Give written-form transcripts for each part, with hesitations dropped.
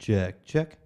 Check, check.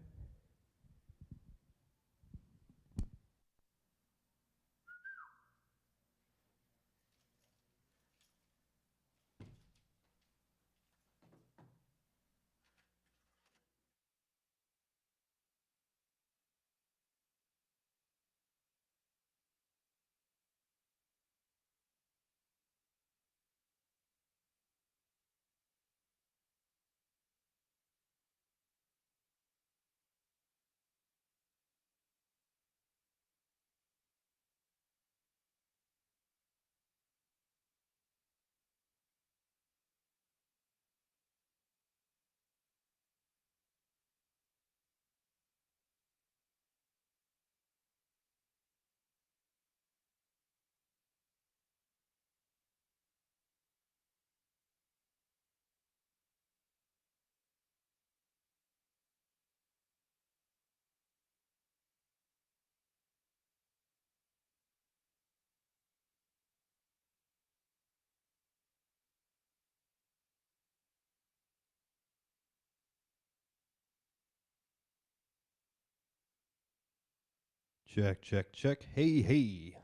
Check, check, check. Hey, hey.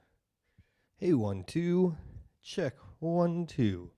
Hey, 1, 2. Check, 1, 2.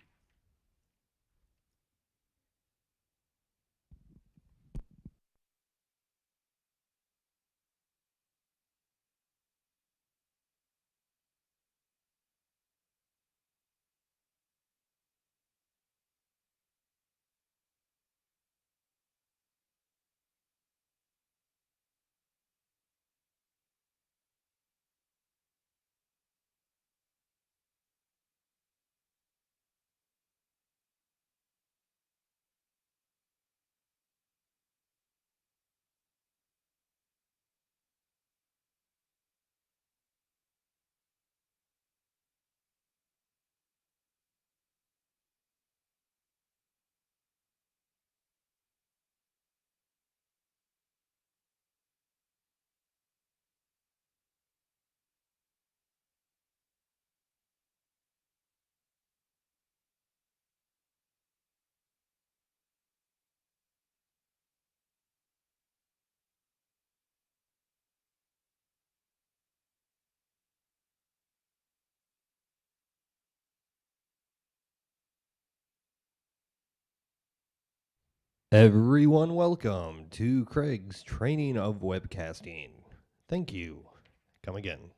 Everyone, welcome to Craig's Training of Webcasting. Thank you. Come again.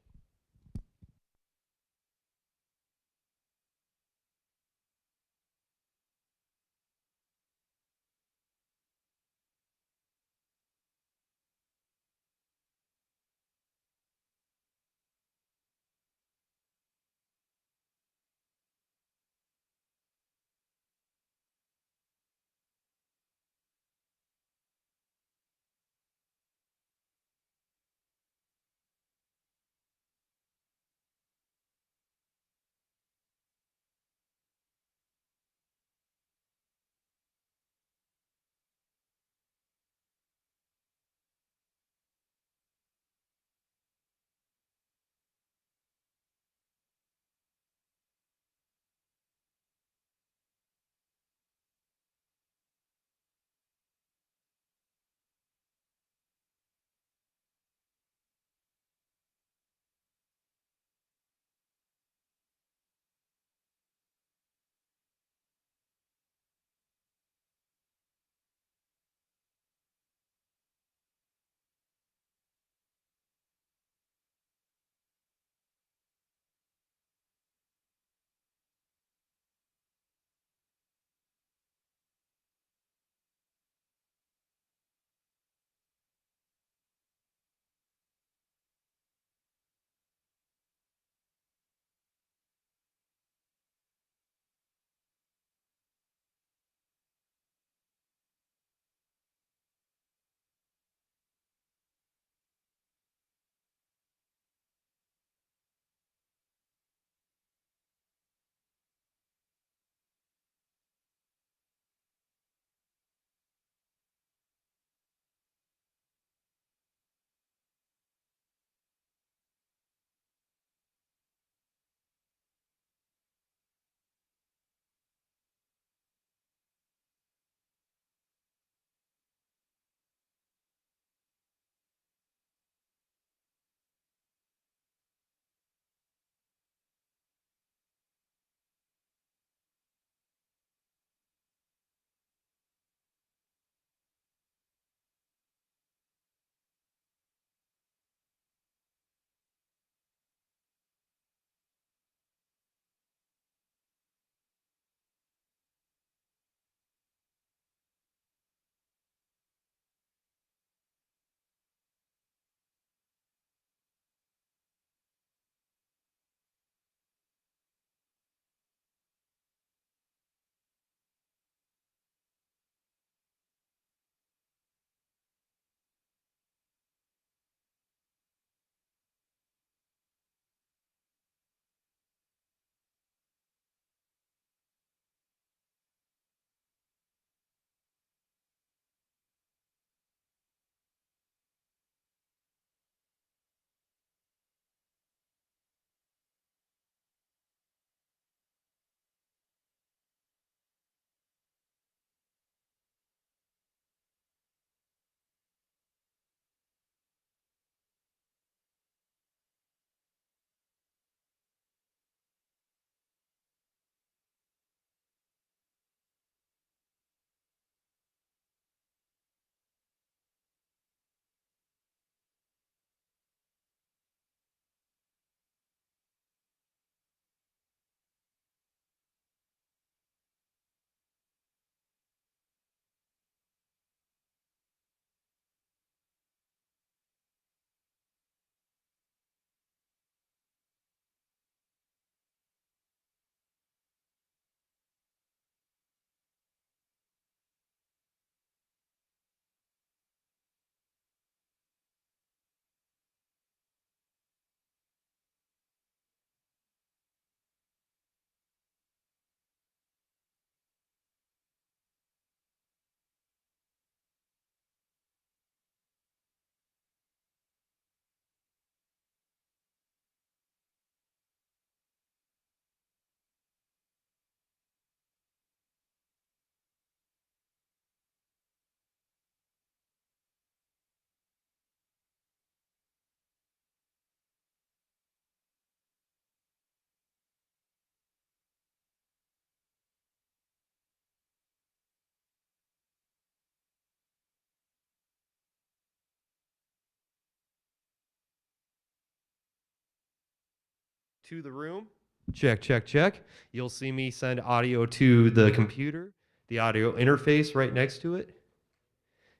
to the room. Check, check, check. You'll see me send audio to the computer, the audio interface right next to it.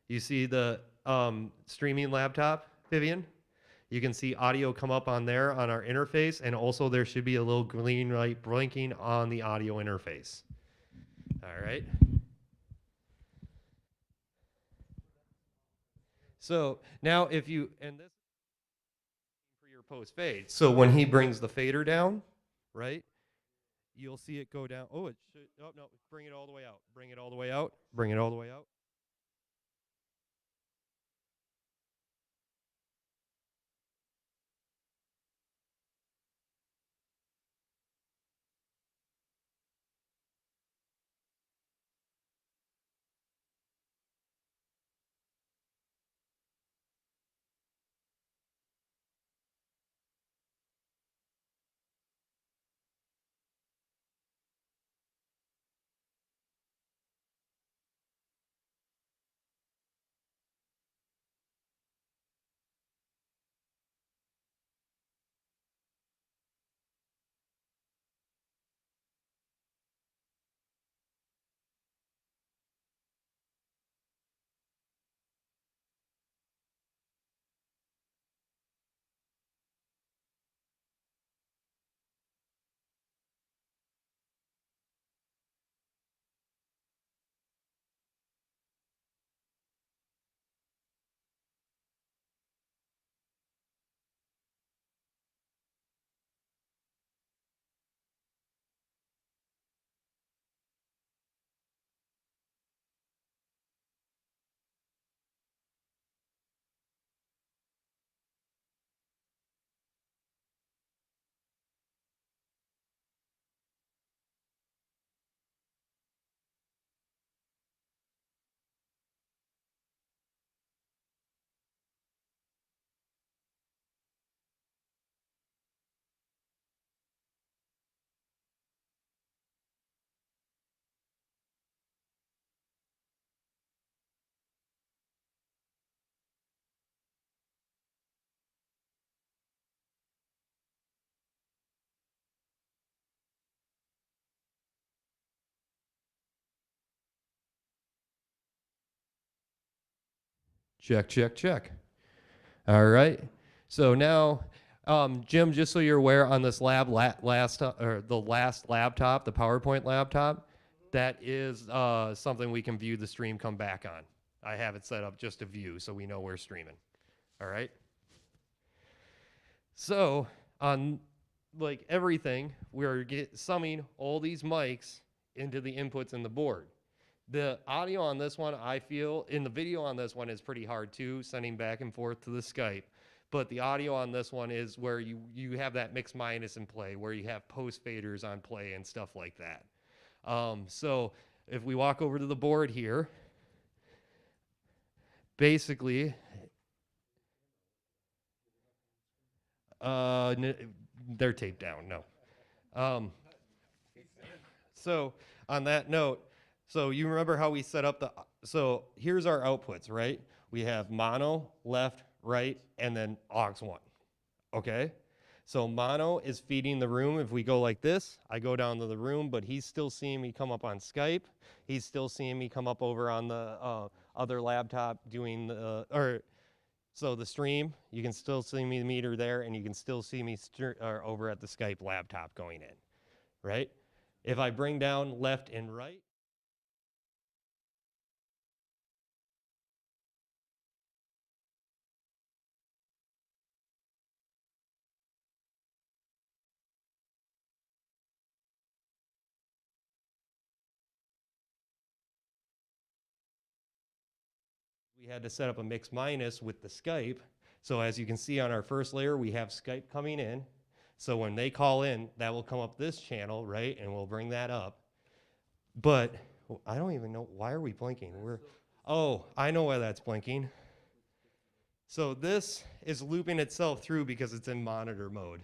You see the streaming laptop, Vivian? You can see audio come up on there on our interface, and also there should be a little green light blinking on the audio interface. All right. So now if you, and this for your post fade. So when he brings the fader down, right, you'll see it go down. Oh, it should, oh, no, bring it all the way out. Bring it all the way out. Bring it all the way out. Check, check, check. All right. So now, Jim, just so you're aware, on this the last laptop, the PowerPoint laptop, that is something we can view the stream come back on. I have it set up just to view, so we know we're streaming. All right. So on like everything, we're summing all these mics into the inputs in the board. The audio on this one, I feel, in the video on this one is pretty hard too, sending back and forth to the Skype. But the audio on this one is where you have that mix minus in play, where you have post faders on play and stuff like that. So if we walk over to the board here, basically, they're taped down, no. So on that note, so you remember how we set up so here's our outputs, right? We have mono, left, right, and then aux 1, okay? So mono is feeding the room. If we go like this, I go down to the room, but he's still seeing me come up on Skype. He's still seeing me come up over on the other laptop doing so the stream, you can still see me the meter there, and you can still see me over at the Skype laptop going in, right? If I bring down left and right, we had to set up a mix minus with the Skype. So as you can see on our first layer, we have Skype coming in. So when they call in, that will come up this channel, right? And we'll bring that up. But I don't even know, why are we blinking? Oh, I know why that's blinking. So this is looping itself through because it's in monitor mode.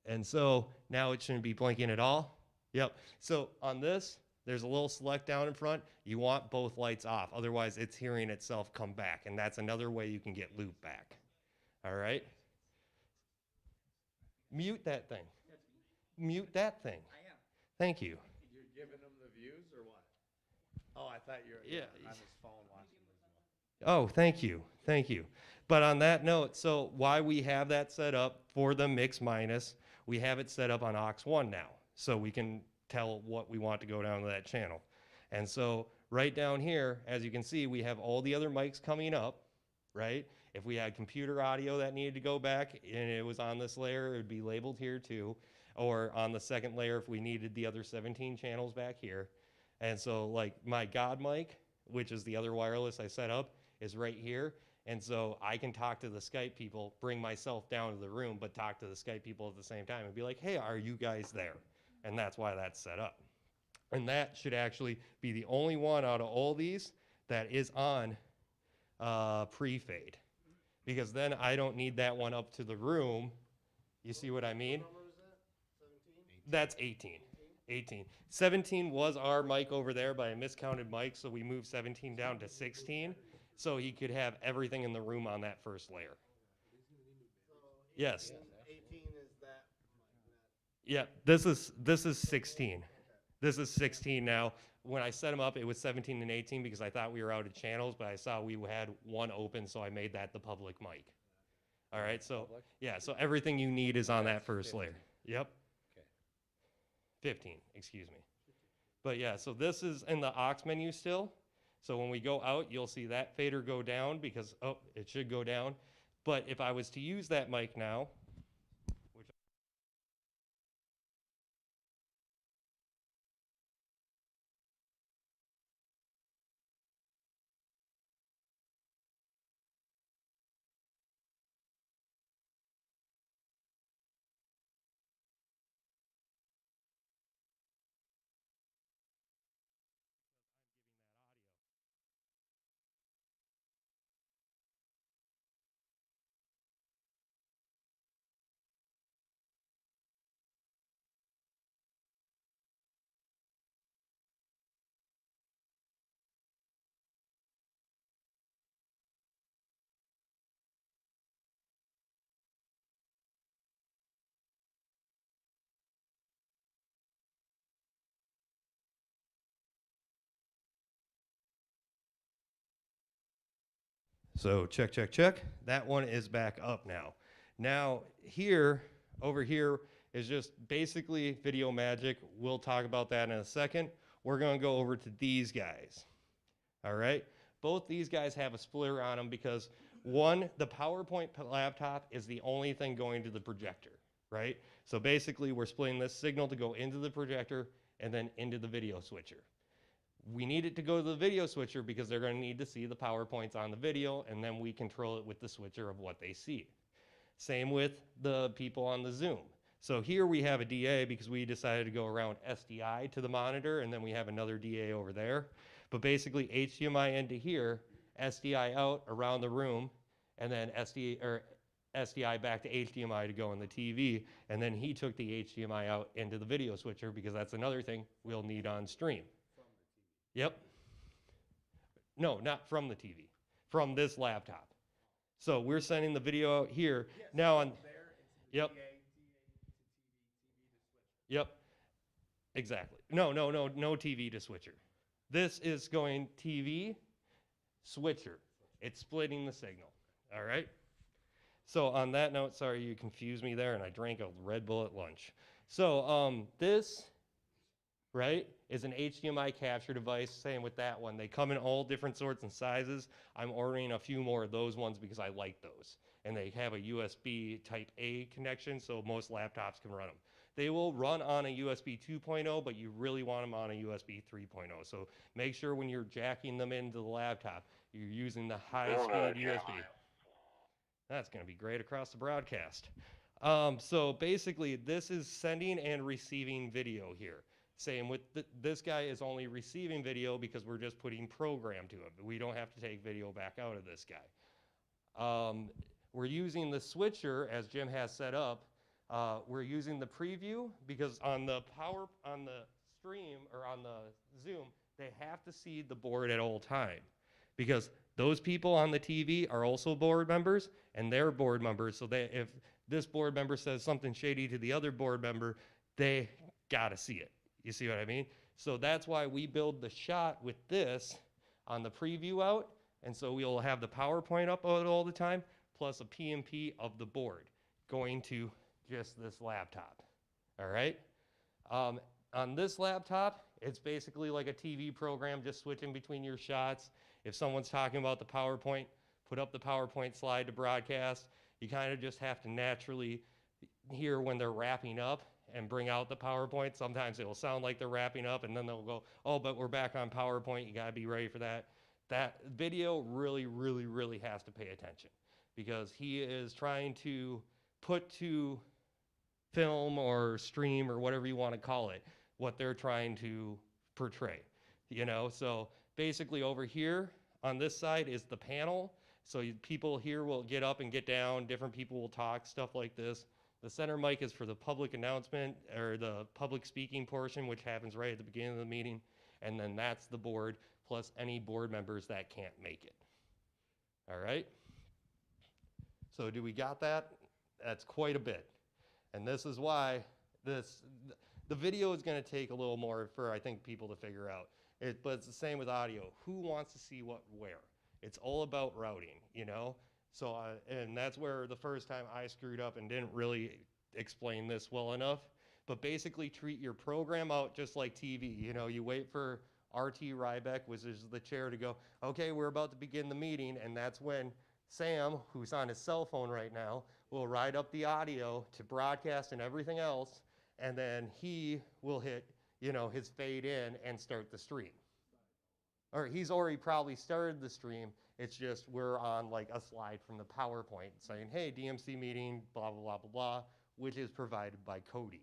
And so now it shouldn't be blinking at all. Yep. So on this, there's a little select down in front. You want both lights off. Otherwise, it's hearing itself come back. And that's another way you can get loop back. All right. Mute that thing. Mute that thing. I am. Thank you. You're giving him the views or what? Oh, I thought you were Yeah. on his phone watching this one. Oh, thank you. Thank you. But on that note, so why we have that set up for the mix minus, we have it set up on aux 1 now. So we can tell what we want to go down to that channel. And so right down here, as you can see, we have all the other mics coming up, right? If we had computer audio that needed to go back and it was on this layer, it would be labeled here too. Or on the second layer, if we needed the other 17 channels back here. And so like my God mic, which is the other wireless I set up, is right here. And so I can talk to the Skype people, bring myself down to the room, but talk to the Skype people at the same time and be like, hey, are you guys there? And that's why that's set up. And that should actually be the only one out of all these that is on pre-fade. Because then I don't need that one up to the room. You see what I mean? What number is that? 17? That's 18. 18. 17 was our mic over there, but I miscounted mic, so we moved 17 down to 16, so he could have everything in the room on that first layer. So Yes. 18 is that. Yeah, this is 16. This is 16 now. When I set them up, it was 17 and 18 because I thought we were out of channels, but I saw we had one open, so I made that the public mic. All right, so Public? yeah, so everything you need is on that first 15. layer. Yep. Okay. 15, excuse me. But yeah, so this is in the aux menu still. So when we go out, you'll see that fader go down because, oh, it should go down. But if I was to use that mic now, which So check, check, check. That one is back up now. Now here, over here is just basically video magic. We'll talk about that in a second. We're gonna go over to these guys. All right? Both these guys have a splitter on them because one, the PowerPoint laptop is the only thing going to the projector, right? So basically we're splitting this signal to go into the projector and then into the video switcher. We need it to go to the video switcher because they're going to need to see the PowerPoints on the video, and then we control it with the switcher of what they see. Same with the people on the Zoom. So here we have a DA because we decided to go around SDI to the monitor, and then we have another DA over there. But basically HDMI into here, SDI out around the room, and then SDI back to HDMI to go in the TV, and then he took the HDMI out into the video switcher because that's another thing we'll need on stream. Yep. No, not from the TV, from this laptop. So we're sending the video out here. Now on, yep. Yep. Exactly. No TV to switcher. This is going TV, switcher. It's splitting the signal. All right. So on that note, sorry you confused me there, and I drank a Red Bull at lunch. So this, right, is an HDMI capture device. Same with that one. They come in all different sorts and sizes. I'm ordering a few more of those ones because I like those. And they have a USB type A connection, so most laptops can run them. They will run on a USB 2.0, but you really want them on a USB 3.0. So make sure when you're jacking them into the laptop, you're using the high-speed USB. That's going to be great across the broadcast. So basically, this is sending and receiving video here. Same with this guy is only receiving video because we're just putting program to him. We don't have to take video back out of this guy. We're using the switcher as Jim has set up. We're using the preview because on the stream or on the Zoom, they have to see the board at all time because those people on the TV are also board members and they're board members. So if this board member says something shady to the other board member, they gotta see it. You see what I mean? So that's why we build the shot with this on the preview out. And so we'll have the PowerPoint up all the time, plus a PMP of the board going to just this laptop. All right? On this laptop, it's basically like a TV program, just switching between your shots. If someone's talking about the PowerPoint, put up the PowerPoint slide to broadcast. You kind of just have to naturally hear when they're wrapping up and bring out the PowerPoint. Sometimes it'll sound like they're wrapping up and then they'll go, oh, but we're back on PowerPoint. You gotta be ready for that. That video really, really, really has to pay attention because he is trying to put to film or stream or whatever you want to call it, what they're trying to portray, you know? So basically over here on this side is the panel. So people here will get up and get down, different people will talk, stuff like this. The center mic is for the public announcement or the public speaking portion, which happens right at the beginning of the meeting. And then that's the board plus any board members that can't make it. All right? So do we got that? That's quite a bit. And this is why the video is going to take a little more for, I think, people to figure out. But it's the same with audio. Who wants to see what where? It's all about routing, you know? So, and that's where the first time I screwed up and didn't really explain this well enough. But basically treat your program out just like TV. You know, you wait for RT Rybeck, which is the chair, to go, okay, we're about to begin the meeting. And that's when Sam, who's on his cell phone right now, will ride up the audio to broadcast and everything else. And then he will hit, you know, his fade in and start the stream. Or he's already probably started the stream. It's just we're on like a slide from the PowerPoint saying, hey, DMC meeting, blah, blah, blah, blah, blah, which is provided by Cody.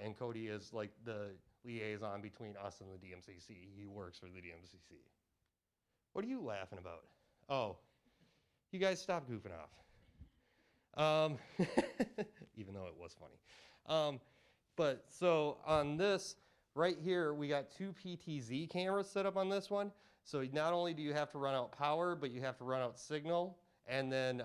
And Cody is like the liaison between us and the DMCC. He works for the DMCC. What are you laughing about? Oh, you guys stop goofing off. Even though it was funny. But so on this, right here, we got two PTZ cameras set up on this one. So not only do you have to run out power, but you have to run out signal and then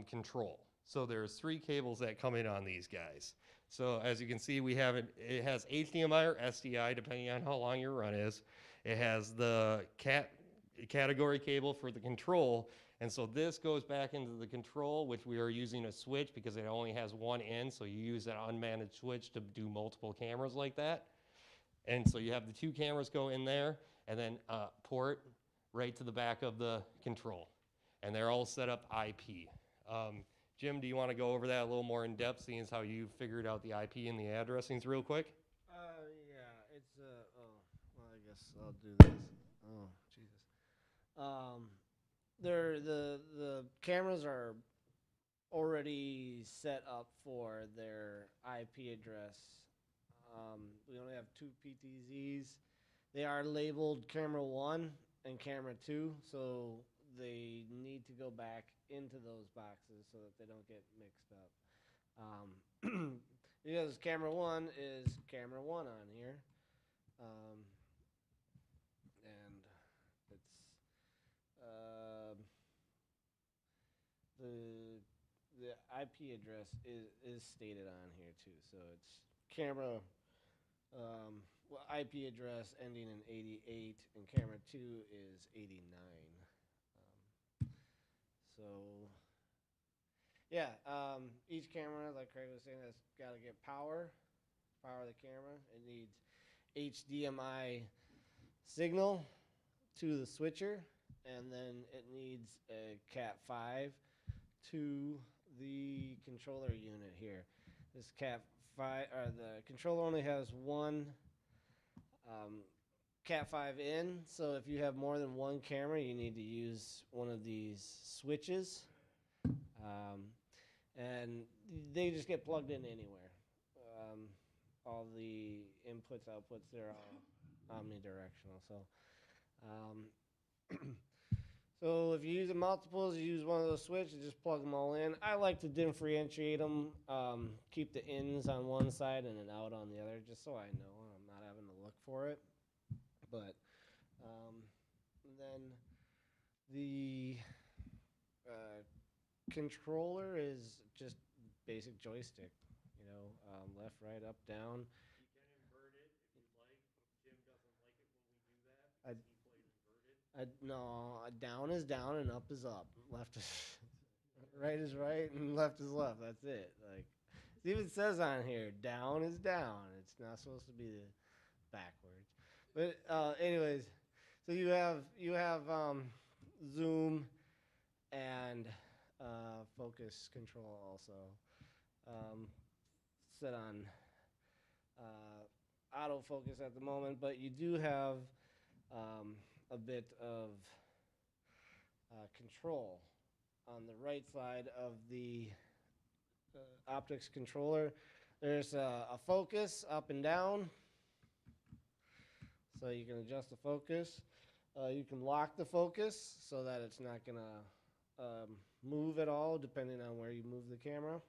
control. So there's 3 cables that come in on these guys. So as you can see, we have it has HDMI or SDI, depending on how long your run is. It has the category cable for the control. And so this goes back into the control, which we are using a switch because it only has one end. So you use an unmanaged switch to do multiple cameras like that. And so you have the 2 cameras go in there and then port right to the back of the control. And they're all set up IP. Jim, do you want to go over that a little more in depth, seeing as how you figured out the IP and the addressings real quick? Yeah, it's, oh, well, I guess I'll do this. Oh, Jesus. The cameras are already set up for their IP address. We only have 2 PTZs. They are labeled camera 1 and camera 2, so they need to go back into those boxes so that they don't get mixed up. Because camera 1 is camera 1 on here. And it's the IP address is stated on here too. So it's camera IP address ending in 88 and camera 2 is 89. So yeah, each camera, like Craig was saying, has got to get power the camera. It needs HDMI signal to the switcher, and then it needs a Cat5 to the controller unit here. This Cat5, or the controller only has one Cat5 in, so if you have more than one camera, you need to use one of these switches. And they just get plugged in anywhere. All the inputs, outputs, they're all omnidirectional. So if you use multiples, you use one of those switches, just plug them all in. I like to differentiate them, keep the ins on one side and an out on the other, just so I know I'm not having to look for it. But then the controller is just basic joystick, you know, left, right, up, down. You can invert it if you'd like. Jim doesn't like it when we do that I- because he plays inverted. No, down is down and up is up. Left is right is right and left is left. That's it. Like it even says on here, down is down. It's not supposed to be backwards. But anyways, so you have zoom and focus control also. Set on autofocus at the moment, but you do have a bit of control on the right side of the optics controller. There's a focus up and down, so you can adjust the focus. You can lock the focus so that it's not gonna move at all depending on where you move the camera.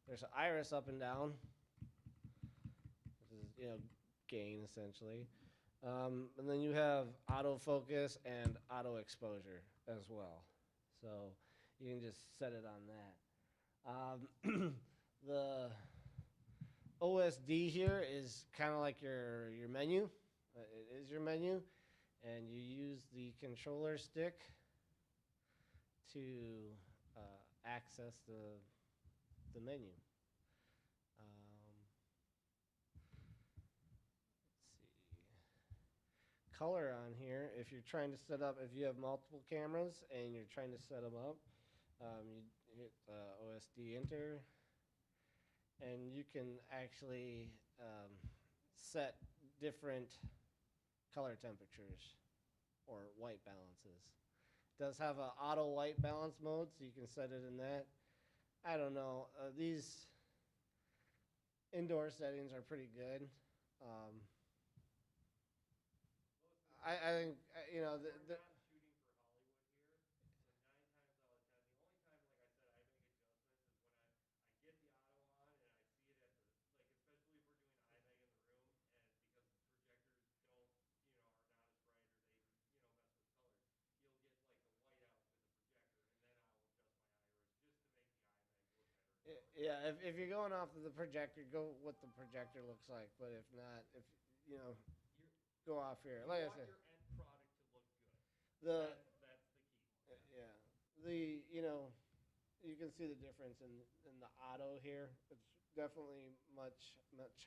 There's an iris up and down, which is, you know, gain essentially. And then you have autofocus and auto exposure as well. So you can just set it on that. The OSD here is kind of like your menu. It is your menu, and you use the controller stick to access the menu. Color on here, if you're trying to set up, if you have multiple cameras and you're trying to set them up, you hit OSD enter, and you can actually set different color temperatures or white balances. It does have an auto white balance mode, so you can set it in that. I don't know, these indoor settings are pretty good. I think, you know, We're not shooting for Hollywood here, so 9 times out of 10, the only time, like I said, I make adjustments is when I get the auto on and I see it at the, like, especially if we're doing IMAG in the room, and because the projectors don't, you know, are not as bright or they, you know, mess with colors, you'll get like the whiteout with the projector, and then I'll adjust my iris just to make the IMAG look better. Yeah, if you're going off of the projector, go what the projector looks like. But if not, if you know, go off here. You Like I want said, your end product to look good. the That's the key. yeah, the you know, you can see the difference in the auto here. It's definitely much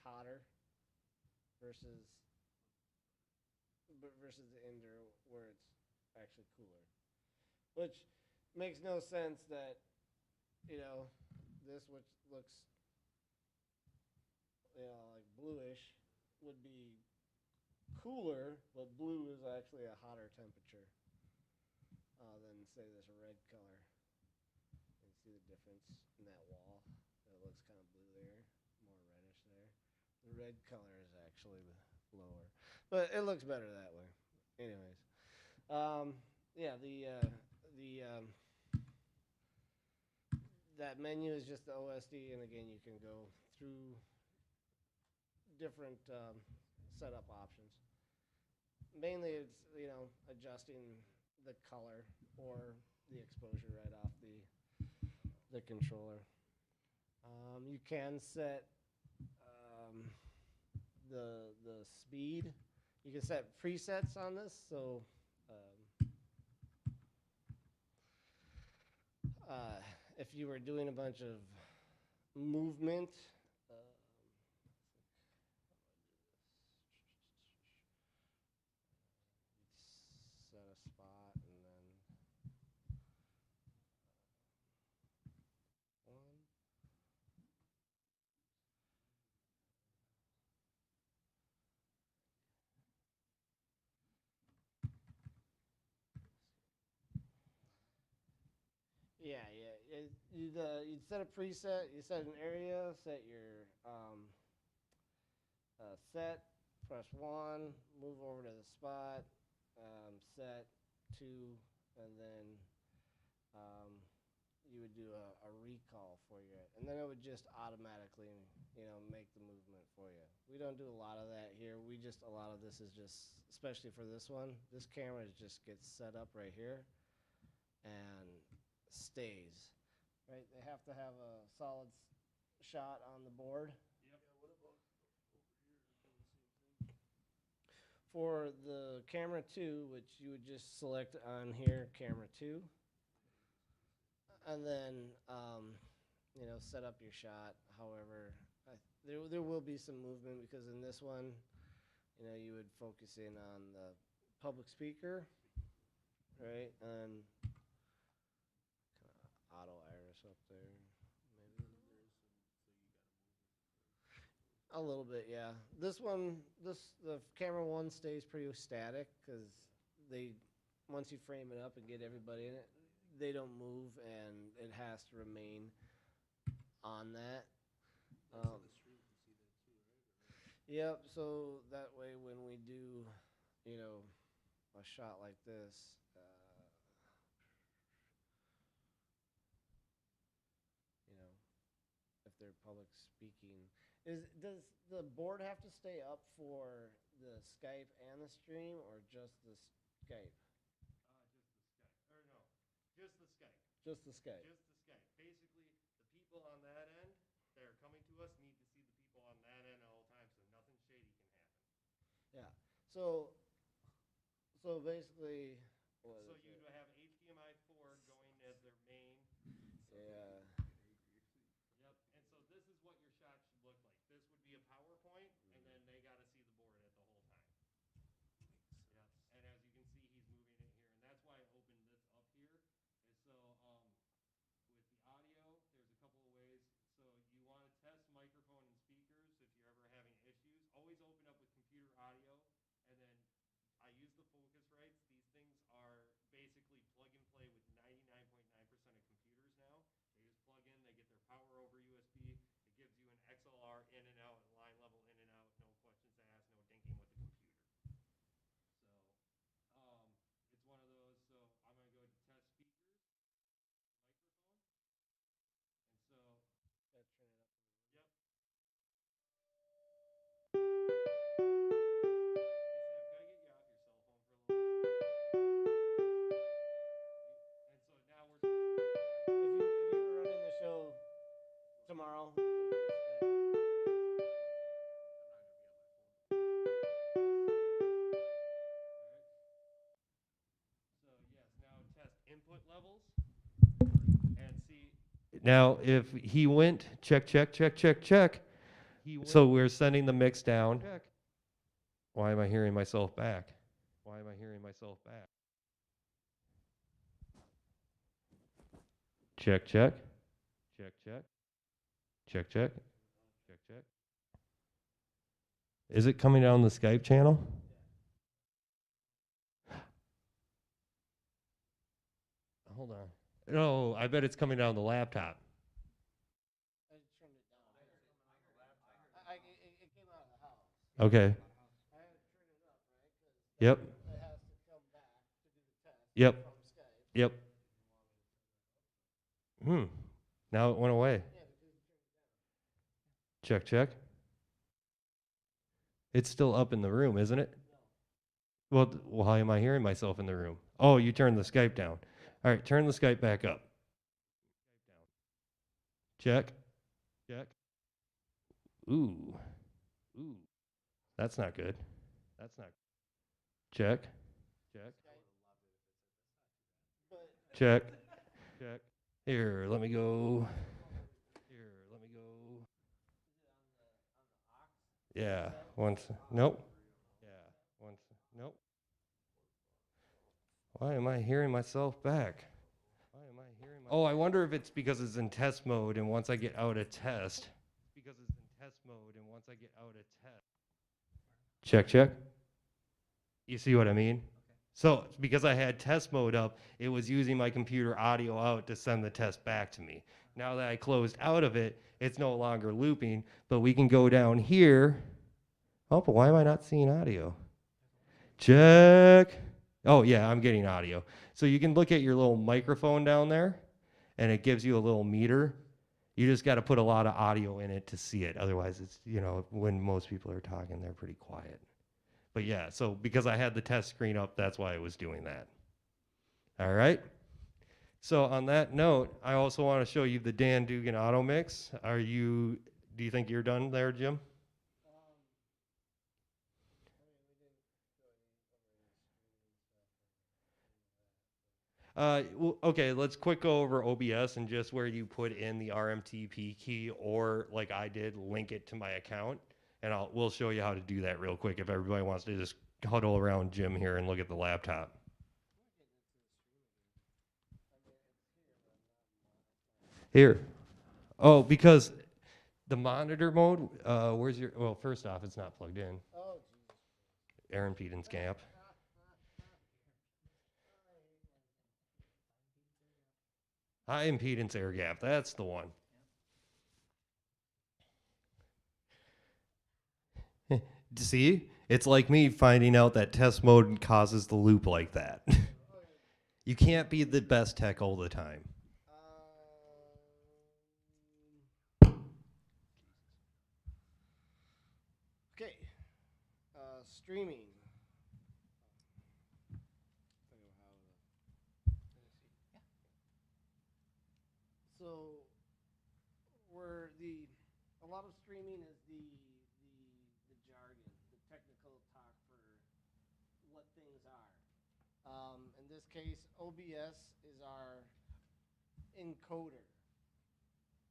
hotter versus versus the indoor where it's actually cooler, which makes no sense that you know this which looks you know like bluish would be cooler, but blue is actually a hotter temperature than say this red color. You can see the difference in that wall. It looks kind of blue there, more reddish there. The red color is actually lower, but it looks better that way. Anyways, yeah, that menu is just the OSD, and again, you can go through different setup options. Mainly, it's you know adjusting the color or the exposure right off the controller. You can set the speed. You can set presets on this, so if you were doing a bunch of movement. Set a spot and then one. Yeah. You'd set a preset. You set an area. Set your set. Press 1. Move over to the spot. Set 2, and then you would do a recall for you, and then it would just automatically, you know, make the movement for you. We don't do a lot of that here. A lot of this is just, especially for this one, this camera just gets set up right here and stays. right? They have to have a solid shot on the board. For the camera 2, which you would just select on here, camera 2, and then set up your shot. However, there will be some movement because in this one, you would focus in on the public speaker, right, and auto iris up there. Maybe. A little bit, yeah. The camera 1 stays pretty static because once you frame it up and get everybody in it, they don't move and it has to remain on that. Yep. So that way, when we do, a shot like this, if they're public speaking, does the board have to stay up for the Skype and the stream, or just the Skype? Just the Skype. Just the Skype. Just the Skype. Basically, the people on that end that are coming to us need to see the people on that end at all times, so nothing shady can happen. Yeah. So basically, So you'd have HDMI 4 going as their main. Yeah. Yep. And so this is what your shot should look like. This would be a PowerPoint, and then they got to see the board at the whole time. Yep. And as you can see, he's moving it here, and that's why I opened this up here. Is so with the audio, there's a couple of ways. So you want to test microphone and speakers if you're ever having issues. Always open up with computer audio, and then I use the Focusrites. These things are basically plug and play with 99.9% of computers now. They just plug in, they get their power over USB. It gives you an XLR in and out, line level in and out, no questions asked, no dinking with the computer. So it's one of those. So I'm going to go to test speakers, microphone, and so yep. If you were running the show tomorrow. Input levels and see. Now, if he went check. So we're sending the mix down. Why am I hearing myself back? Check. Is it coming down the Skype channel? Hold on. No, I bet it's coming down the laptop. I turned it down. It came out of the house. Okay. I had to turn it up, right? Yep. It has to come back to do the test. Yep. From Skype. Yep. Now it went away. Yeah, because you turned it down. Check. It's still up in the room, isn't it? No. Well, why am I hearing myself in the room? Oh, you turned the Skype down. All right, turn the Skype back up. Check. Ooh. That's not good. Check. But Check. Here, let me go. Yeah, once. Nope. Nope. Why am I hearing myself back? Oh, I wonder if it's because it's in test mode and once I get out of test. Check. You see what I mean? So because I had test mode up, it was using my computer audio out to send the test back to me. Now that I closed out of it, it's no longer looping, but we can go down here. Oh, but why am I not seeing audio? Check. Oh, yeah, I'm getting audio. So you can look at your little microphone down there, and it gives you a little meter. You just got to put a lot of audio in it to see it. Otherwise, it's, when most people are talking, they're pretty quiet. But yeah, so because I had the test screen up, that's why I was doing that. All right. So on that note, I also want to show you the Dan Dugan Auto Mix. Do you think you're done there, Jim? Well, okay, let's quick go over OBS and just where you put in the RMTP key, or like I did, link it to my account, and we'll show you how to do that real quick if everybody wants to just huddle around Jim here and look at the laptop. Here. Oh, because the monitor mode, well, first off, it's not plugged in. Oh, Air impedance gap. High impedance air gap, that's the one. See? It's like me finding out that test mode causes the loop like that. You can't be the best tech all the time. Okay. Streaming. So, a lot of streaming is the jargon, the technical talk for what things are. In this case, OBS is our encoder.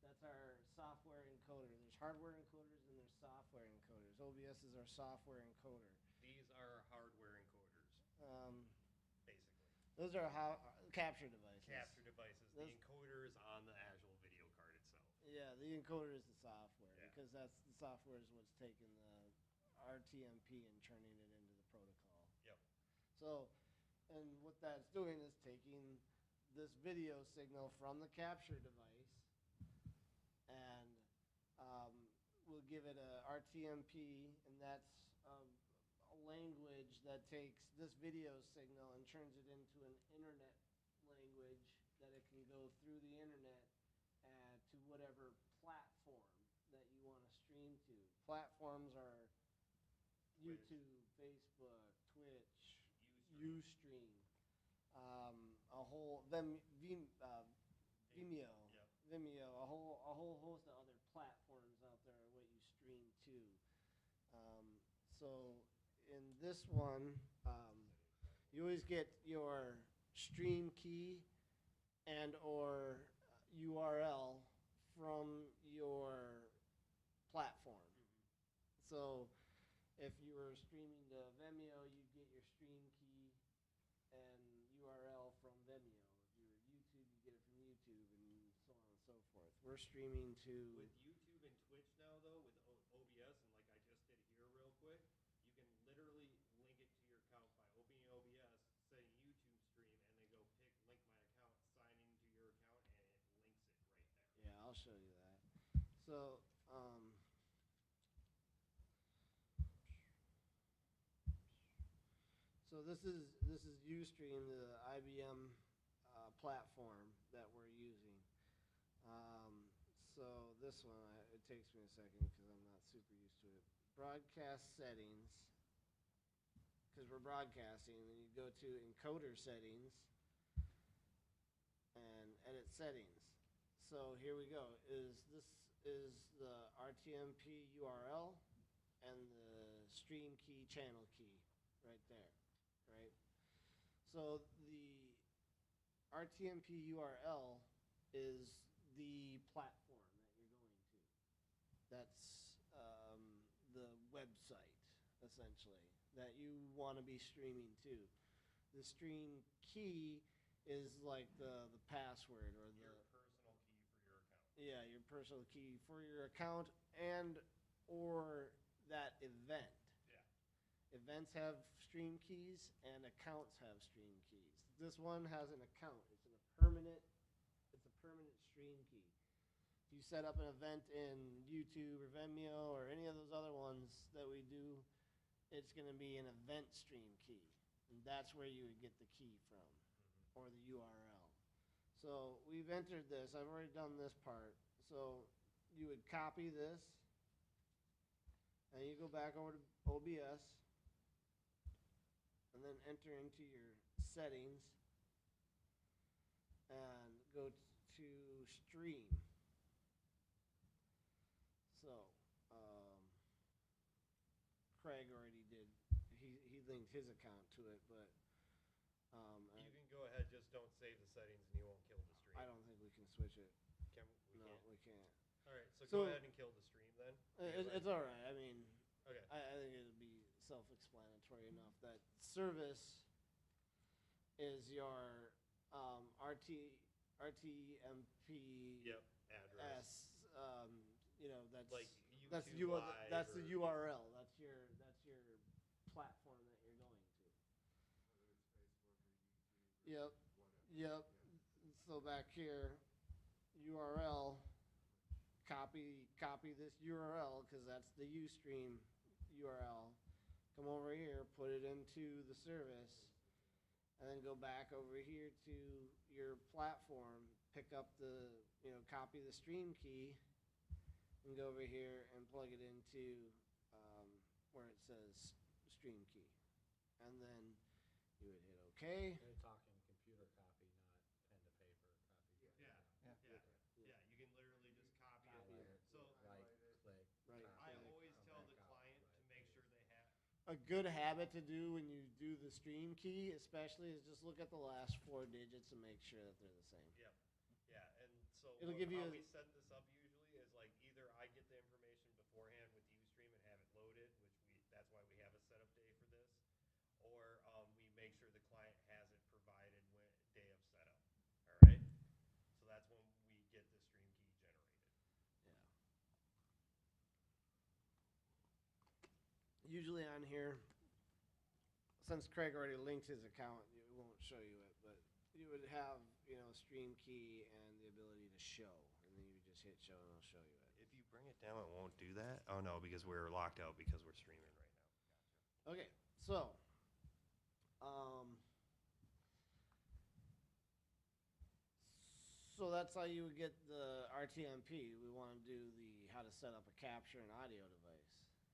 That's our software encoder. There's hardware encoders and there's software encoders. OBS is our software encoder. These are hardware encoders, basically. Those are capture devices. Capture devices. The Those- encoder is on the actual video card itself. Yeah, the encoder is the software Yeah. because that's the software is what's taking the RTMP and turning it into the protocol. Yep. So, and what that's doing is taking this video signal from the capture device and we'll give it a RTMP, and that's a language that takes this video signal and turns it into an internet language that it can go through the internet to whatever platform that you want to stream to. Platforms are YouTube, Facebook, Twitch, Ustream, a whole Vimeo, Vimeo, a whole host of other platforms out there are what you stream to. So in this one, you always get your stream key and or URL from your platform. So if you were streaming to Vimeo, you get your stream key and URL from Vimeo. If you were YouTube, you get it from YouTube, and so on and so forth. We're streaming to With YouTube and Twitch now, though, with OBS, and like I just did here real quick, you can literally link it to your account by opening OBS, saying YouTube stream, and then go link my account, sign into your account, and it links it right there. Yeah, I'll show you that. So, this is Ustream, the IBM platform that we're using. So this one, it takes me a second because I'm not super used to it. Broadcast settings, because we're broadcasting, and then you go to encoder settings and edit settings. So here we go. This is the RTMP URL and the stream key channel key right there, right? So the RTMP URL is the platform that you're going to. That's the website, essentially, that you want to be streaming to. The stream key is like the password or the Your personal key for your account. yeah, your personal key for your account and or that event. Yeah. Events have stream keys and accounts have stream keys. This one has an account. It's a permanent stream key. If you set up an event in YouTube or Vimeo or any of those other ones that we do, it's going to be an event stream key. And that's where you would get the key from, or the URL. So we've entered this. I've already done this part. So you would copy this, and you go back over to OBS, and then enter into your settings, and to stream. So, Craig already did, he linked his account to it, but, You can go ahead, just don't save the settings and you won't kill the stream. I don't think we can switch it. Can we? No, Can't. we can't. All right, so, So- go ahead and kill the stream then. It's all right. I mean, Okay. I think it'd be self-explanatory enough that service is your RTMP Yep. Address. that's Like the YouTube that's the Live or- URL. That's your platform that you're going to. Yep. Yep. So back here, URL. Copy this URL because that's the Ustream URL. Come over here, put it into the service, and then go back over here to your platform. Pick up copy the stream key, and go over here and plug it into where it says stream key, and then you would hit OK. You're talking computer copy, not pen to paper copy. Yeah. Yeah. You can literally just copy Copy it. it. So Right click. Right. I copy, always come tell back the out. client to Right. make sure they have. A good habit to do when you do the stream key, especially, is just look at the last 4 digits and make sure that they're the same. Yep. Yeah, and so It'll give you how a- we set this up usually is like either I get the information beforehand with Ustream and have it loaded, that's why we have a setup day for this, or we make sure the client has it provided when day of setup. All right. So that's when we get the stream key generated. Yeah. Usually on here, since Craig already linked his account, it won't show you it, but you would have, stream key and the ability to show, and then you would just hit show and it'll show you it. If you bring it down, it won't do that. Oh no, because we're locked out because we're streaming right now. Okay, so, so that's how you would get the RTMP. We want to do the how to set up a capture and audio device.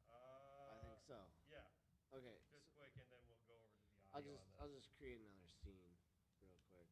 I think so. Yeah, Okay, just quick, and then we'll go over to the I'll audio just on I'll this. just create another scene real quick.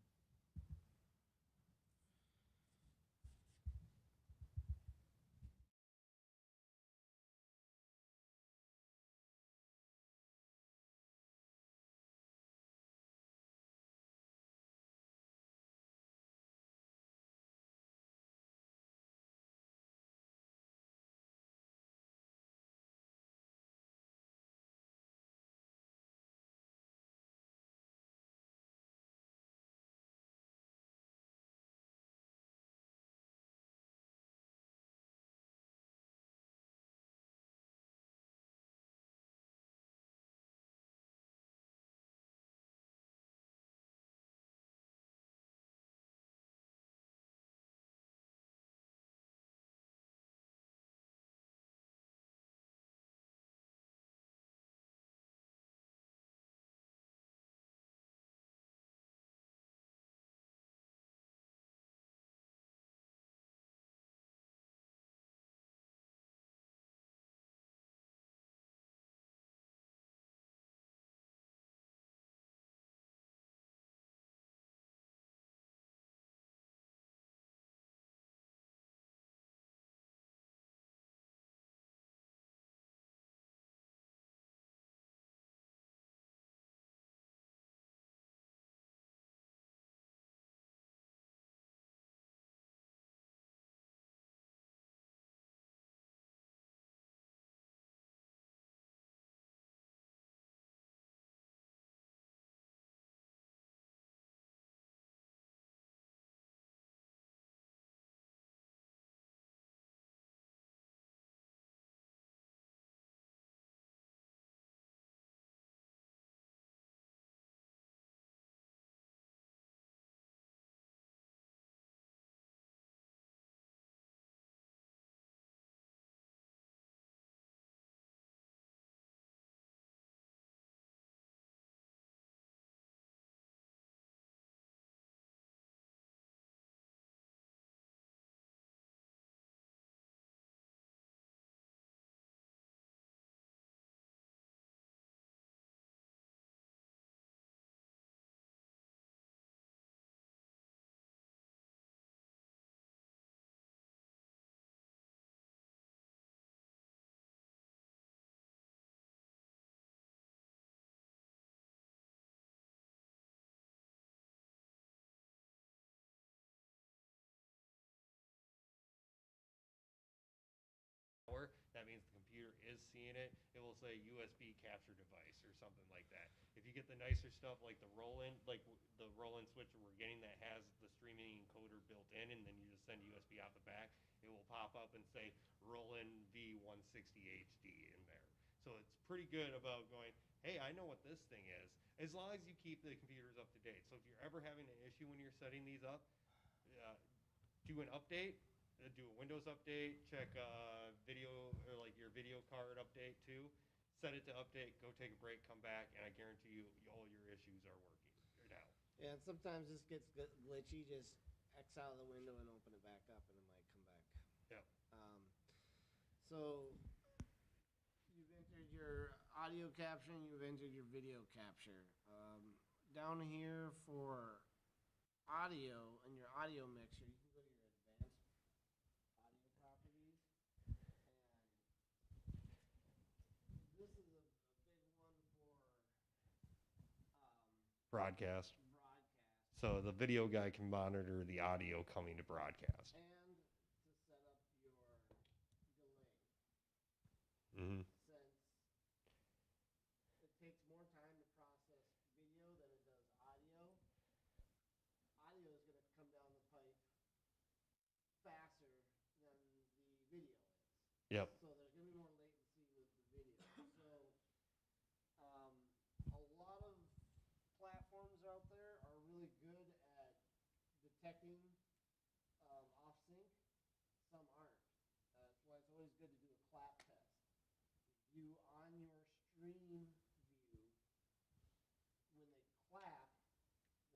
seeing it, it will say USB capture device or something like that. If you get the nicer stuff like the Roland, the Roland switcher we're getting that has the streaming encoder built in, and then you just send USB out the back, it will pop up and say Roland V160 HD in there. So it's pretty good about going, hey, I know what this thing is, as long as you keep the computers up to date. So if you're ever having an issue when you're setting these up, do an update, do a Windows update, check video or like your video card update too. Set it to update, go take a break, come back, and I guarantee you all your issues are working now. Yeah, and sometimes this gets glitchy. Just X out of the window and open it back up, and it might come back. Yeah. So you've entered your audio capture and you've entered your video capture. Down here for audio and your audio mixer, you can go to your advanced audio properties. And this is a big one for Broadcast. broadcast. So the video guy can monitor the audio coming to broadcast. And to set up your delay. Mm-hmm. Since it takes more time to process video than it does audio, audio is going to come down the pipe faster than the video is. Yep. So there's going to be more latency with the video. So a lot of platforms out there are really good at detecting off sync. Some aren't. That's why it's always good to do a clap test. You on your stream view, when they clap,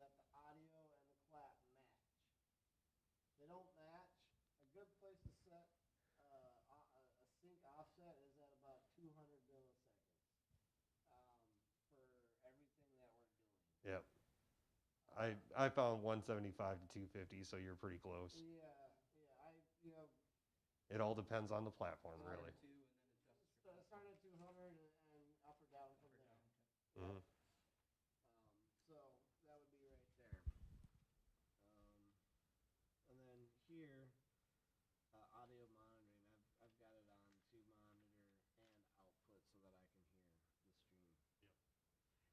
that the audio and the clap match. They don't match. A good place to set a sync offset is at about 200 milliseconds for everything that we're doing. Yep. I found 175 to 250, so you're pretty close. Yeah. It all depends on the platform, really. Start at 200 and up or down from there. Mm-hmm. So that would be right there. And then here, audio monitoring. I've got it on to monitor and output so that I can hear the stream.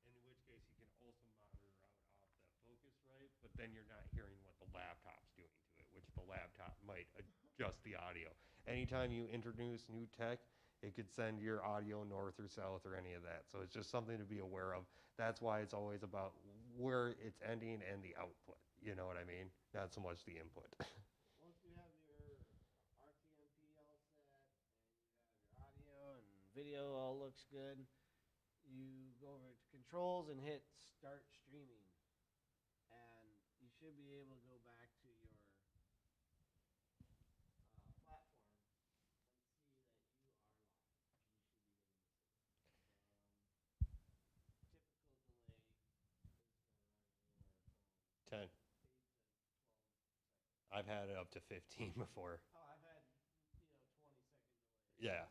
In which case you can also monitor out off that Focusrite, but then you're not hearing what the laptop's doing to it, which the laptop might adjust the audio. Anytime you introduce new tech, it could send your audio north or south or any of that. So it's just something to be aware of. That's why it's always about where it's ending and the output. You know what I mean? Not so much the input. Once you have your RTMP all set and you have your audio and video all looks good, you go over to controls and hit start streaming. And you should be able to go back to your platform and see that you are live. You should be able to see it. Typical delay is going to run anywhere from 10. 8 to 12 seconds. I've had it up to 15 before. Oh, I've had 20-second delays. Yeah.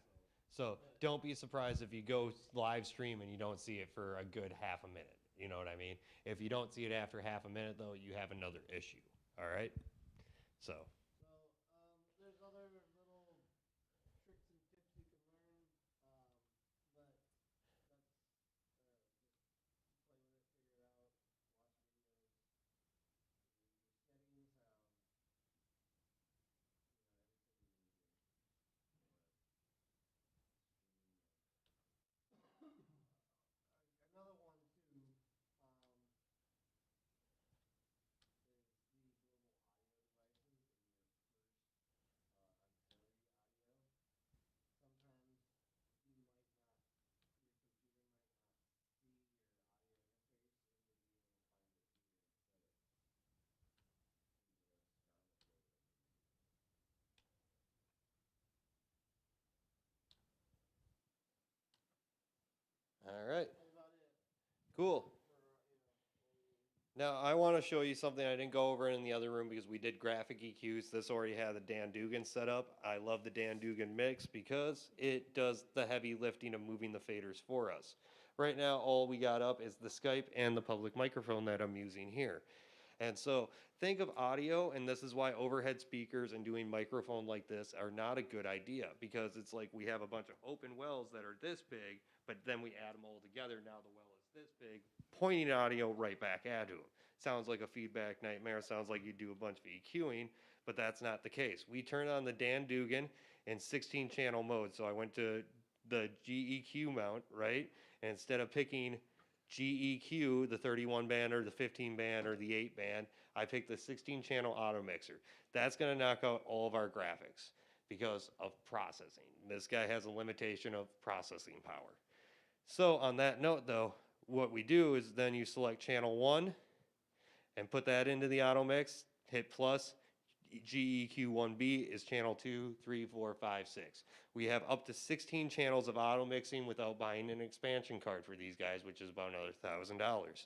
So don't be surprised if you go live stream and you don't see it for a good half a minute. You know what I mean? If you don't see it after half a minute, though, you have another issue. All right? So. So there's other little tricks and tips you can learn, but that's just play with it, figure it out, watch videos. Your settings, everything you need here. Another one too. Is the global audio devices in your first auxiliary audio. Sometimes you might not, your computer might not see your audio interface and you'll be able to find it here instead of in the Scarlett logo. All right. That's about it. Cool. Now, I want to show you something I didn't go over in the other room because we did graphic EQs. This already had the Dan Dugan set up. I love the Dan Dugan mix because it does the heavy lifting of moving the faders for us. Right now, all we got up is the Skype and the public microphone that I'm using here. And so think of audio, and this is why overhead speakers and doing microphone like this are not a good idea, because it's like we have a bunch of open wells that are this big, but then we add them all together. Now the well is this big, pointing audio right back at them. Sounds like a feedback nightmare. Sounds like you do a bunch of EQing, but that's not the case. We turned on the Dan Dugan in 16 channel mode. So I went to the GEQ mount, right? And instead of picking GEQ, the 31 band or the 15 band or the 8 band, I picked the 16 channel auto mixer. That's going to knock out all of our graphics because of processing. This guy has a limitation of processing power. So on that note though, what we do is then you select channel 1 and put that into the auto mix, hit plus, GEQ1B is channel 2, 3, 4, 5, 6. We have up to 16 channels of auto mixing without buying an expansion card for these guys, which is about another $1,000.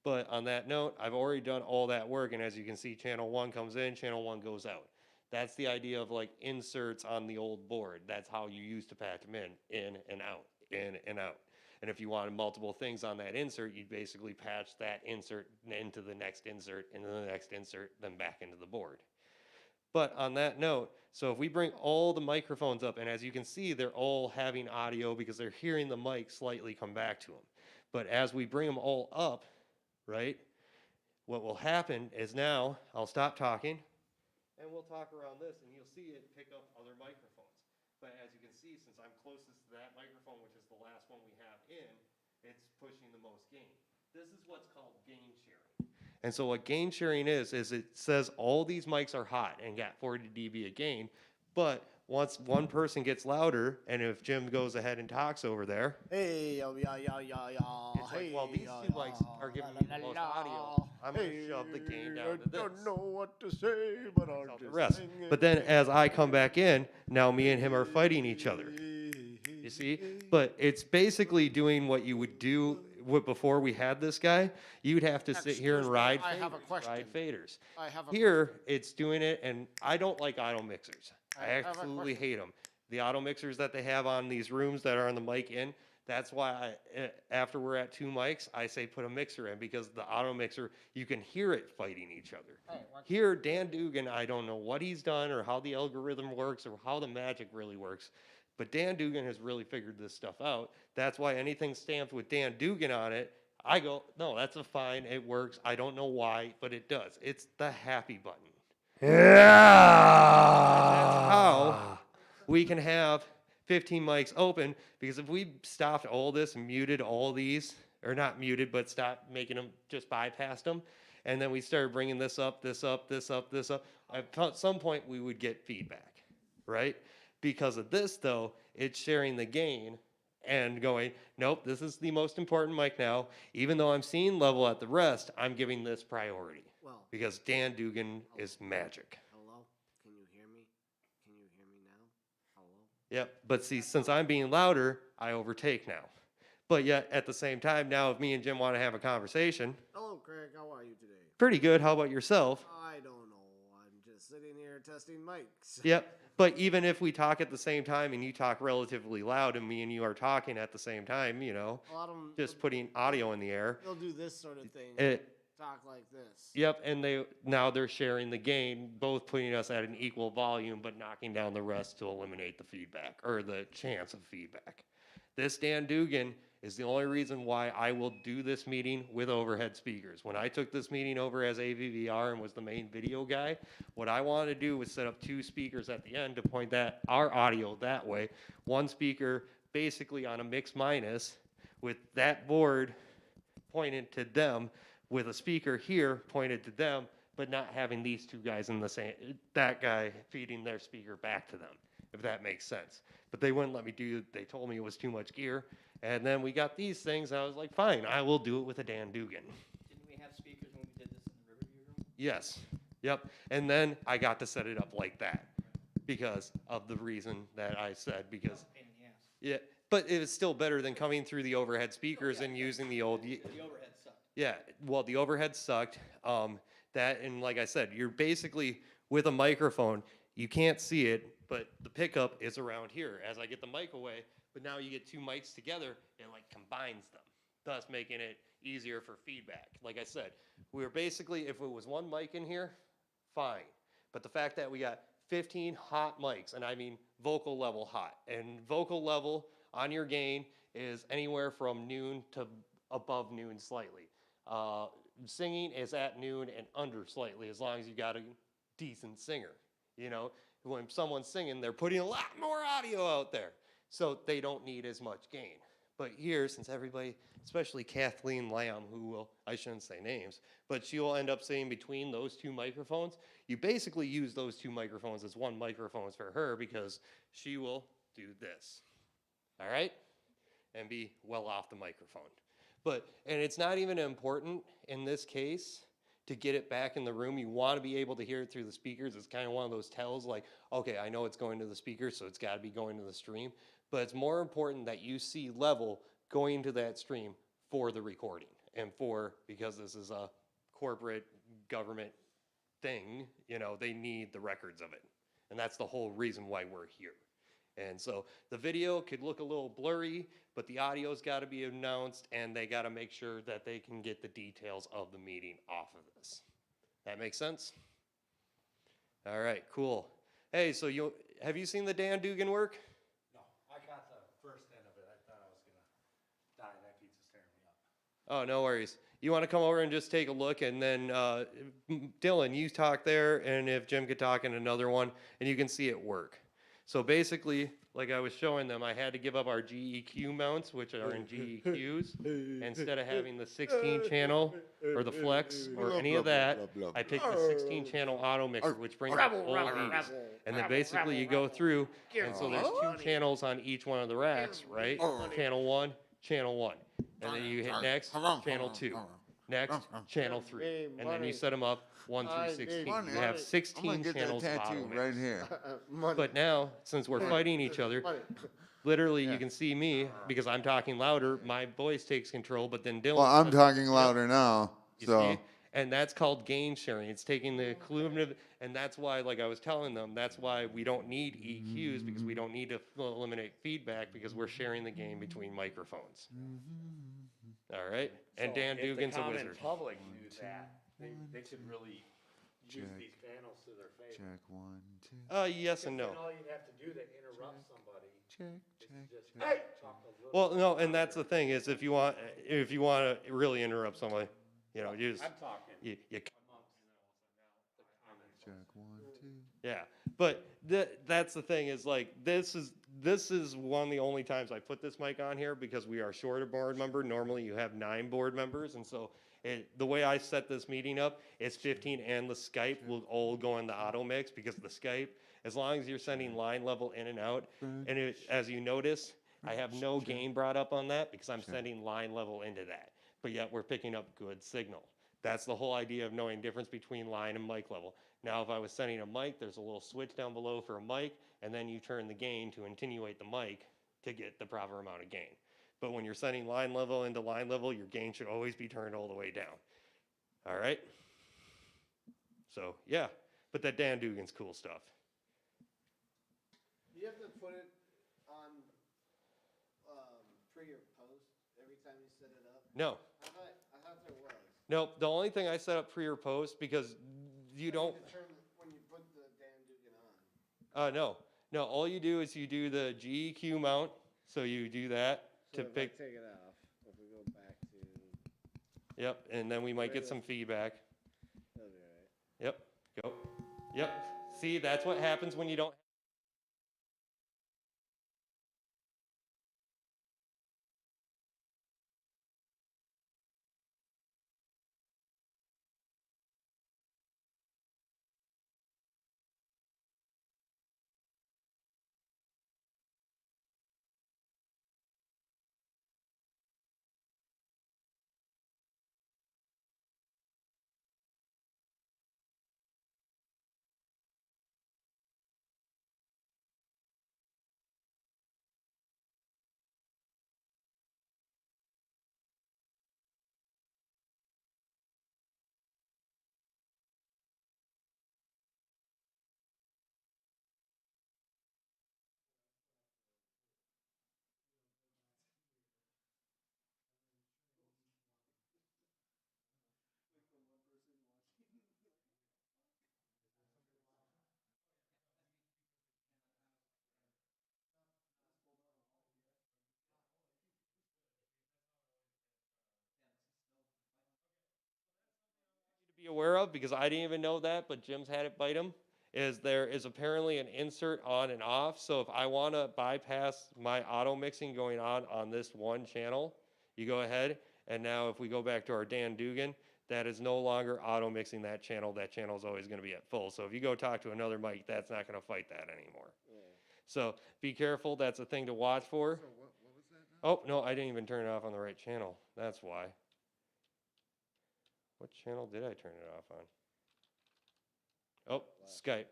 But on that note, I've already done all that work, and as you can see, channel 1 comes in, channel 1 goes out. That's the idea of like inserts on the old board. That's how you used to patch them in and out, in and out. And if you wanted multiple things on that insert, you'd basically patch that insert into the next insert, into the next insert, then back into the board. But on that note, so if we bring all the microphones up, and as you can see, they're all having audio because they're hearing the mic slightly come back to them. But as we bring them all up, right, what will happen is now I'll stop talking, and we'll talk around this, and you'll see it pick up other microphones. But as you can see, since I'm closest to that microphone, which is the last one we have in, it's pushing the most gain. This is what's called gain sharing. And so what gain sharing is it says all these mics are hot and got 40 dB of gain, but once one person gets louder, and if Jim goes ahead and talks over there, Hey, yo, yeah, yeah, yeah, yeah. it's like, well, these two mics are giving me the most audio. I'm going to shove the gain down to this. I don't know what to say, but I'll Out the just rest. sing it. But then as I come back in, now me and him are fighting each other. You see? But it's basically doing what you would do before we had this guy. You'd have to sit here and Excuse me, ride I have a faders, question. ride faders. I have a Here, it's doing it, and I don't like auto mixers. I I have a absolutely question. hate them. The auto mixers that they have on these rooms that are on the mic in, that's why after we're at 2 mics, I say put a mixer in, because the auto mixer, you can hear it fighting each other. Here, Dan Dugan, I don't know what he's done or how the algorithm works or how the magic really works, but Dan Dugan has really figured this stuff out. That's why anything stamped with Dan Dugan on it, I go, no, that's a fine, it works. I don't know why, but it does. It's the happy button. That's how we can have 15 mics open, because if we stopped all this and muted all these, or not muted, but stopped making them, just bypassed them, and then we started bringing this up, this up, this up, this up, at some point we would get feedback, right? Because of this, though, it's sharing the gain and going, nope, this is the most important mic now. Even though I'm seeing level at the rest, I'm giving this priority, Well, because Dan Dugan is magic. hello? Can you hear me? Can you hear me now? Hello? Yep, but see, since I'm being louder, I overtake now. But yet, at the same time, now if me and Jim want to have a conversation, Hello, Craig. How are you today? pretty good. How about yourself? I don't know. I'm just sitting here testing mics. Yep. But even if we talk at the same time and you talk relatively loud and me and you are talking at the same time, you know, A lot of them, just putting audio in the air. they'll do this sort of thing. It, Talk like this. yep, and they're sharing the gain, both putting us at an equal volume, but knocking down the rest to eliminate the feedback or the chance of feedback. This Dan Dugan is the only reason why I will do this meeting with overhead speakers. When I took this meeting over as AVVR and was the main video guy, what I wanted to do was set up 2 speakers at the end to point our audio that way. One speaker basically on a mix minus with that board pointed to them, with a speaker here pointed to them, but not having these 2 guys in the same, that guy feeding their speaker back to them, if that makes sense. But they wouldn't let me do, they told me it was too much gear. And then we got these things, and I was like, fine, I will do it with a Dan Dugan. Didn't we have speakers when we did this in the Riverview room? Yes, yep. And then I got to set it up like that because of the reason that I said, because, Pain in the ass. yeah, but it was still better than coming through the overhead speakers and using the old, The overhead sucked. yeah, well, the overhead sucked. That, and like I said, you're basically with a microphone, you can't see it, but the pickup is around here. As I get the mic away, but now you get 2 mics together, it like combines them. thus making it easier for feedback. Like I said, we were basically, if it was one mic in here, fine. But the fact that we got 15 hot mics, and I mean vocal level hot, and vocal level on your gain is anywhere from noon to above noon slightly. Singing is at noon and under slightly, as long as you got a decent singer. You know, when someone's singing, they're putting a lot more audio out there, so they don't need as much gain. But here, since everybody, especially Kathleen Lamb, who will, I shouldn't say names, but she will end up sitting between those two microphones. You basically use those two microphones as one microphone for her, because she will do this, all right? And be well off the microphone. But, and it's not even important in this case to get it back in the room. You want to be able to hear it through the speakers. It's kind of one of those tells, like, okay, I know it's going to the speakers, so it's got to be going to the stream. But it's more important that you see level going to that stream for the recording, and for, because this is a corporate government thing, you know, they need the records of it. And that's the whole reason why we're here. And so the video could look a little blurry, but the audio's got to be announced, and they got to make sure that they can get the details of the meeting off of this. That makes sense? All right, cool. Hey, so have you seen the Dan Dugan work? No, I got the first end of it. I thought I was gonna die. That pizza's tearing me up. Oh, no worries. You want to come over and just take a look, and then Dylan, you talk there, and if Jim could talk in another one, and you can see it work. So basically, like I was showing them, I had to give up our GEQ mounts, which are in GEQs. Instead of having the 16 channel or the flex or any of that, I picked the 16 channel auto mixer, which brings up all these. And then basically you go through, and so there's two channels on each one of the racks, right? Channel 1, channel 1. And then you hit next, channel 2. Next, channel 3. And then you set them up 1 through 16. You have 16 channels of auto mix. right here. But now, since we're fighting each other, literally you can see me, because I'm talking louder, my voice takes control, but then Dylan. Well, I'm says- talking louder now, You so. see? And that's called gain sharing. It's taking the cumulative, and that's why, like I was telling them, that's why we don't need EQs, because we don't need to eliminate feedback, because we're sharing the gain between microphones. All right? And So Dan Dugan's a If the wizard. common public knew that, they could really use Check. these panels to their favor. Check 1, 2. Yes and no. Then all you'd have to do to interrupt somebody Check, is check, just, check. hey, talk a little. Well, no, and that's the thing, is if you want to really interrupt somebody, you know, you just, I'm talking you amongst the common Check 1, 2. yeah, but that's the thing, is like, this is one of the only times I put this mic on here, because we are short a board member. Normally you have 9 board members, and so the way I set this meeting up is 15, and the Skype will all go in the auto mix, because the Skype, as long as you're sending line level in and out, and as you notice, I have no gain brought up on that, because I'm sending line level into that, but yet we're picking up good signal. That's the whole idea of knowing difference between line and mic level. Now, if I was sending a mic, there's a little switch down below for a mic, and then you turn the gain to attenuate the mic to get the proper amount of gain. But when you're sending line level into line level, your gain should always be turned all the way down. All right? So, yeah, but that Dan Dugan's cool stuff. Do you have to put it on pre or post every time you set it up? No, I thought there was. nope, the only thing I set up pre or post, because you don't, When you put the Dan Dugan on. no, all you do is you do the GEQ mount, so you do that So to if pick, I take it off, if we go back to, yep, and then we might get some feedback. that'll be all right. Yep, go, yep, see, that's what happens when you don't be aware of, because I didn't even know that, but Jim's had it bite him, is there is apparently an insert on and off. So if I want to bypass my auto mixing going on this one channel, you go ahead, and now if we go back to our Dan Dugan, that is no longer auto mixing that channel. That channel is always going to be at full. So if you go talk to another mic, that's not going to fight that anymore. So be careful. That's a thing to watch for. So what was that now? Oh, no, I didn't even turn it off on the right channel. That's why. What channel did I turn it off on? Oh, Skype.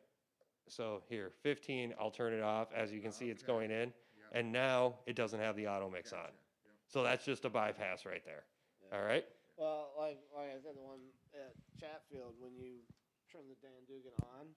So here, 15, I'll turn it off. As you can see, it's Okay. going in. Yeah. And now it doesn't have the auto mix on. Gotcha. Yep. So that's just a bypass right there. All right? Well, like I said, the one at Chatfield, when you turn the Dan Dugan on,